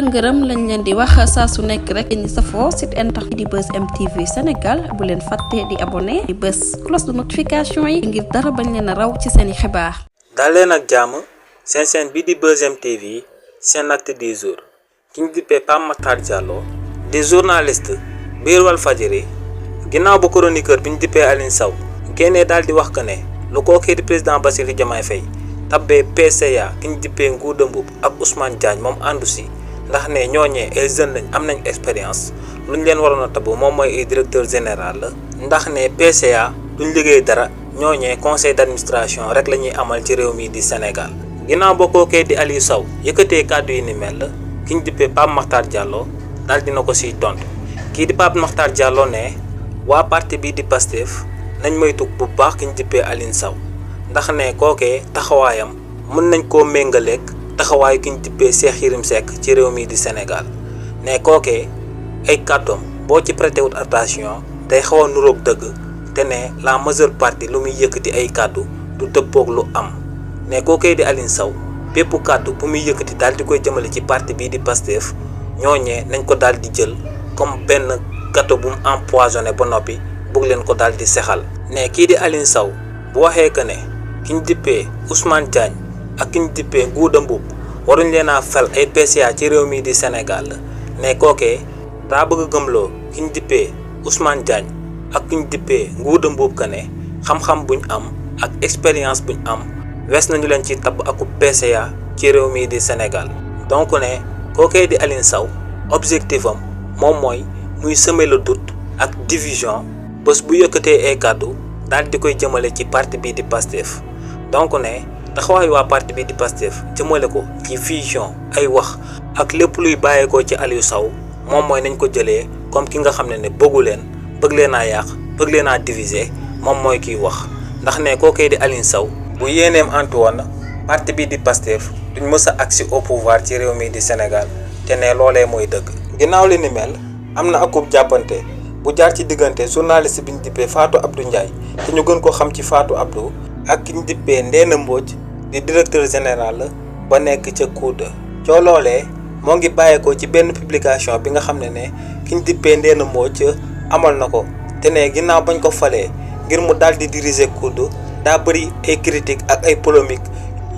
ngërëm lañ leen di wax saa su nekk rek ñi safoo site internet di Buzz M TV Sénégal bu leen fàtte di abonné di bës cloche de notification yi ngir dara bañ leen a raw ci seeni xibaar. daal leen ak jàmm seen chaîne bi di Buzz M TV seen acte du jour ki ñu dippee Pape Makhtar Diallo di journaliste biir Walfadjri ginnaaw ba chroniqueur bi ñu dippee Alioune Sow génnee daal di wax que ne lu kookee di président Bassirou Diomaye Faye tabbee PCA ki ñu dippee Ngouda Mboup ak Ousmane Diagne moom àndu si ndax ne ñooñee ay jeunes lañ am nañ expérience luñ leen waroon a tabb moom mooy ay directeur général la ndax ne PCA duñ liggéey dara ñooñee conseil d'administration rek la ñuy amal ci réew mi di Sénégal. ginnaaw ba kookee di Aliou Sow yëkkatee kàddu yi ni mel la ki ñu dippee Pape Makhtar Diallo daal dina ko siy tontu kii di Pape Makhtar Diallo ne waa parti bii di Pastef nañ moytu bu baax ki ñu dippee Alioune Sow ndax ne kookee taxawaayam mën nañ koo méngaleeg taxawaayu ki ñu dippee Cheikh Yérim Seck ci réew mi di Sénégal ne kookee ay kàddoom boo ci prêté wut attention day xaw a nuroog dëgg te ne la majeure partie lu muy yëkkati ay kàddu du dëppoog lu am ne kookee di Alioune Sow bépp kàddu bu muy yëkkati daal di koy jëmale ci parti bii di Pastef ñooñee nañ ko daal di jël comme benn gâteau bu mu empoisonné ba noppi bëgg leen ko daal di sexal ne kii di Alioune Sow bu waxee que ne ki ñu dippee Ousmane Diagne ak ki ñu dippee Ngouda Mboup waruñ leen a fel ay PCA ci réew mi di Sénégal ne kookee daa bëgg a gëmloo ki ñu dippee Ousmane Diagne ak ki ñu dippee Ngouda Mboup que ne xam-xam buñ am ak expérience buñ am wees nañu leen ci tabb akub PCA ci réew mi di Sénégal donc ne kookee di Alioune Sow objectif am moom mooy muy semer le doute ak division bés bu yëkkatee ay kàddu daal di koy jëmale ci parti bii di Pastef donc ne taxawaayu waa parti bii di Pastef jëmale ko ci vision ay wax ak lépp luy bàyyeekoo ci Aliou Sow moom mooy nañ ko jëlee comme ki nga xam ne bëggu leen bëgg leen a yàq bëgg leen a diviser moom mooy kiy wax ndax ne kookee di Alioune Sow bu yéeneem antu woon parti bii di Pastef duñ mës a agsi au pouvoir ci réew mi di Sénégal te ne loolee mooy dëgg. ginnaaw li ni mel am na akub jàppante bu jaar ci diggante journaliste bi ñu dippee Fatou Abdou Ndiaye te ñu gën ko xam ci Fatou Abdou ak ki ñu dippee Ndéna Mbodj di directeur général ba nekk ca COUD. coo loolee moo ngi bàyyeekoo ci benn publication bi nga xam ne ki ñu dippee Ndéna Mbodj amal na ko te ne ginnaaw bañ ko falee ngir mu daal di diriger COUD daa bëri ay critique ak ay polémique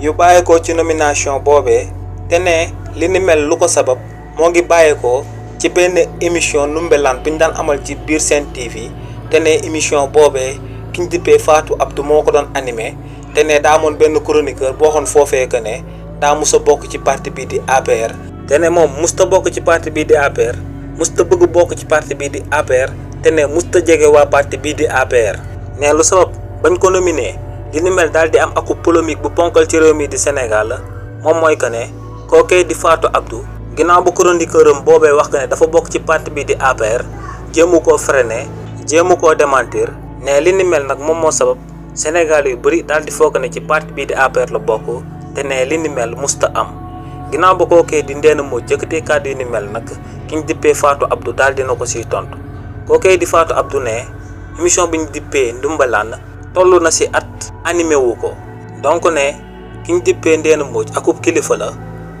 yu bàyyeekoo ci nomination boobee te ne li ni mel lu ko sabab moo ngi bàyyeekoo ci benn émission numbelaan bi ñu daan amal ci biir Sen TV te ne émission boobee ki ñu dippee Fatou Abdou moo ko doon animé te ne daa amoon benn chroniqueur boo xoon foofee que ne daa mus a bokk ci parti bii di APR te ne moom musta bokk ci parti bii di APR musta bëgg bokk ci parti bii di APR te ne musta jege waa parti bii di APR ne lu sabab bañ ko nominé li ni mel daal di am aku polémique bu ponkal ci réew mi di Sénégal moom mooy que ne kookee di Fatou Abdou ginnaaw bu chroniqueur am boobee wax que ne dafa bokk ci parti bii di APR jéemu koo freiner jéemu koo démentir ne li ni mel nag moom moo sabab Sénégal yu bëri daal di foog ne ci parti bii di APR la bokk te ne li ni mel musta am ginnaaw ba kookee di Ndéna Mbodj jëkkatee kàddu yu ni mel nag ki ñu dippee Fatou Abdou daal dina ko siy tontu kookee di Fatou Abdou ne émission bi ñu dippee Ndumbalaan toll na si at animé wu ko donc ne ki ñu dippee Ndéna Mbodj akub kilifa la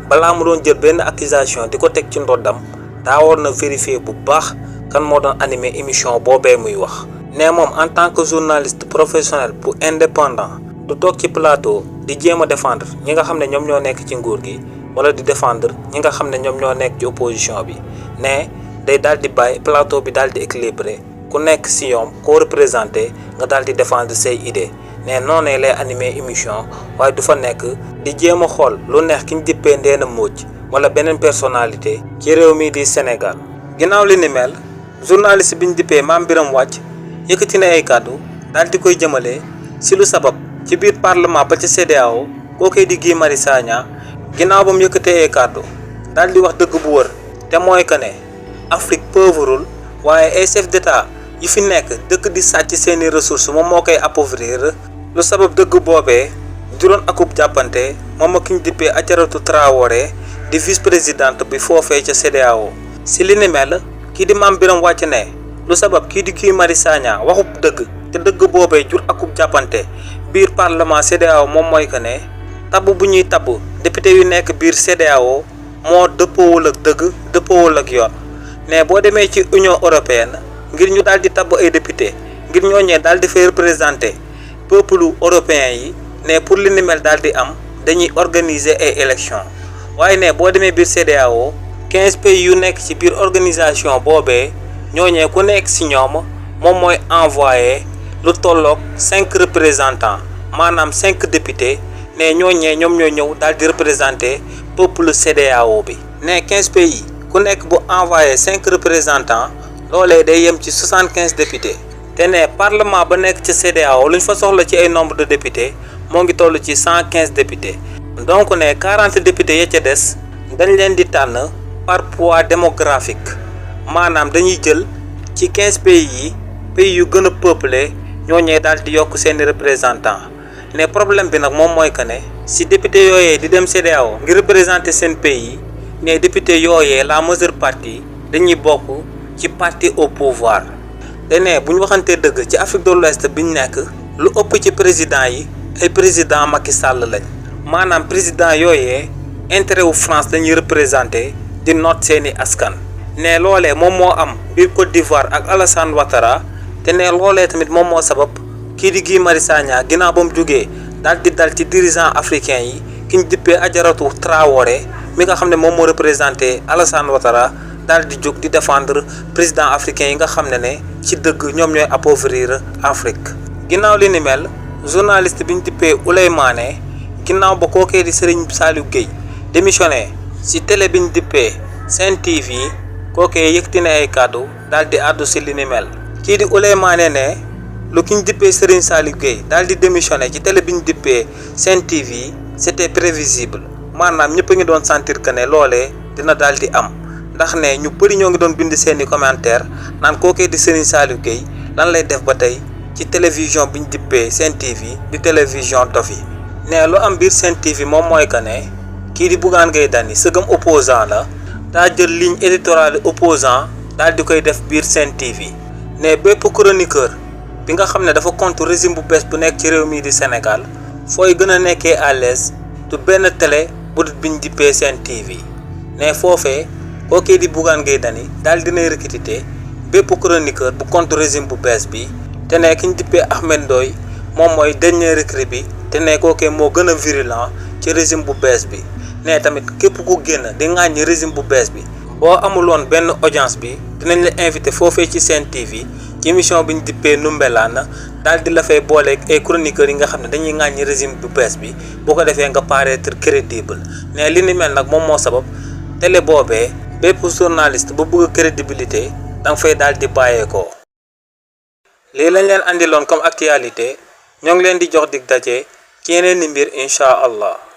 balaa mu doon jël benn accusation di ko teg ci ndoddam daa war na vérifier bu baax kan moo doon animé émission boobee muy wax. ne moom en tant que journaliste professionnel bu indépendant du toog ci plateau di jéem a défendre ñi nga xam ne ñoom ñoo nekk ci nguur gi wala di défendre ñi nga xam ne ñoom ñoo nekk ci opposition bi ne day daal di bàyyi plateau bi daal di équilibré ku nekk si ñoom koo représenté nga daal di défendre say idées ne noonee lay animé émission waaye du fa nekk di jéem a xool lu neex ki ñu dippee Ndéna Mbodj wala beneen personnalité ci réew mi di Sénégal. ginnaaw li ni mel journaliste bi ñu dippee Mame Birame Wathie yëkkati na ay kàddu daal di koy jëmale si lu sabab ci biir parlement ba ci CEDEAO kookee di Guy Marius Sagna ginnaaw ba mu yëkkatee ay kàddu daal di wax dëgg bu wër te mooy que ne Afrique pauvreul waaye ay chef d'état yi fi nekk dëkk di sàcc seeni ressources moom moo koy appauvrir lu sabab dëgg boobee juróon akub jàppante moom ak ki ñu dippee Adjaratou Traoré di vice présidente bi foofee ca CEDEAO si li ni mel kii di Mame Birame Wathie ne lu sabab kii di Guy Marius Sagna waxub dëgg te dëgg boobee jur akub jàppante biir parlement CEDEAO moom mooy que ne tabb bu ñuy tabb député yu nekk biir CEDEAO moo dëppoowul ak dëgg dëppoowul ak yoon ne boo demee ci Union européenne ngir ñu daal di tabb ay député ngir ñooñee daal di fay représenter peuple européen yi ne pour li ni mel daal di am dañuy organiser ay élections waaye ne boo demee biir CEDEAO 15 pays yu nekk ci biir organisation boobee ñooñee ku nekk ci ñoom moom mooy envoyé lu tolloog 5 représentants maanaam 5 députés ne ñooñee ñoom ñooy ñëw daal di représenter peuple CEDEAO bi ne 15 pays ku nekk bu envoyé 5 représentants loolee day yem ci 75 députés te ne parlement ba nekk ci CEDEAO lu ñu fa soxla ci ay nombre de députés moo ngi toll ci 115 députés donc ne 40 députés ya ca des dañ leen di tànn par poids démographique maanaam dañuy jël ci 15 pays yu gën a peuplé ñooñee daal di yokk seeni représentants ne problème bi nag moom mooy que ne si député yooyee di dem CEDEAO ngir représenter seen pays ne député yooyee la majeure partie dañuy bokk ci parti au pouvoir te ne bu ñu waxantee dëgg ci Afrique de l'Ouest bi ñu nekk lu ëpp ci président yi ay président Macky Sall lañ maanaam président yooyee intérêt wu France dañuy représenter di noot seeni askan ne loolee moom moo am biir Côte d'Ivoire ak Alassane Ouattara te ne loolee tamit moom moo sabab kii di Guy Marius Sagna ginnaaw ba mu jógee daal di dal ci dirigeant africain yi ki ñu dippee Adjaratou Traoré mi nga xam ne moom moo représenté Alassane Ouattara daal di jóg di défendre président africain yi nga xam ne ci dëgg ñoom ñooy appauvrir Afrique. ginnaaw li ni mel journaliste bi ñu dippee Ouleye Mané ginnaaw ba kookee di Serigne Saliou Gueye démissionné ci télé bi ñu dippee Sen TV kookee yëkkati na ay kàddu daal di àddu ci li ni mel. kii di Ouleye Mané ne lu ki ñu dippee Serigne Saliou Gueye daal di démissionné ci télé bi ñu dippee Sen TV c'était prévisible maanaam ñëpp a ngi doon sentir que ne loolee dina daal di am ndax ne ñu bëri ñoo ngi doon bind seeni commentaire naan kookee di Serigne Saliou Gueye lan lay def ba tey ci télévision bi ñu dippee Sen TV di télévision dof yi ne lu am biir Sen TV moom mooy que ne kii di Bougane Gueye Dany sëgam opposant la daa jël ligne éditoriale opposant daal di koy def biir Sen TV ne bépp chroniqueur bi nga xam ne dafa contre régime bu bees bu nekk ci réew mii di Sénégal fooy gën a nekkee à l'aise du benn télé bu dut biñ dippee Sen TV ne foofee kookee di Bougane Gueye Dany daal dinay recruter bépp chroniqueur bu contre régime bu bees bi te ne ki ñu dippee Ahmed Ndoye moom mooy dernier recrue bi te ne kookee moo gën a virulent ci régime bu bees bi ne tamit képp ku génn di ŋàññi régime bu bees bi boo amuloon benn audience bi dinañ la invité foofee ci Sen TV ci émission bi ñu dippee Ndoumbelane daal di la fay booleeg ay chroniqueurs yi nga xam ne dañuy ŋàññi régime bu bees bi boo ko defee nga paraître crédible ne li ni mel nag moom moo sabab télé boobee bépp journaliste bu bëgg crédibilité da nga fay daal di bàyyeekoo. lii lañ leen andiloon comme actualité ñoo ngi leen di jox dig daje ci yeneen i mbir incha allah.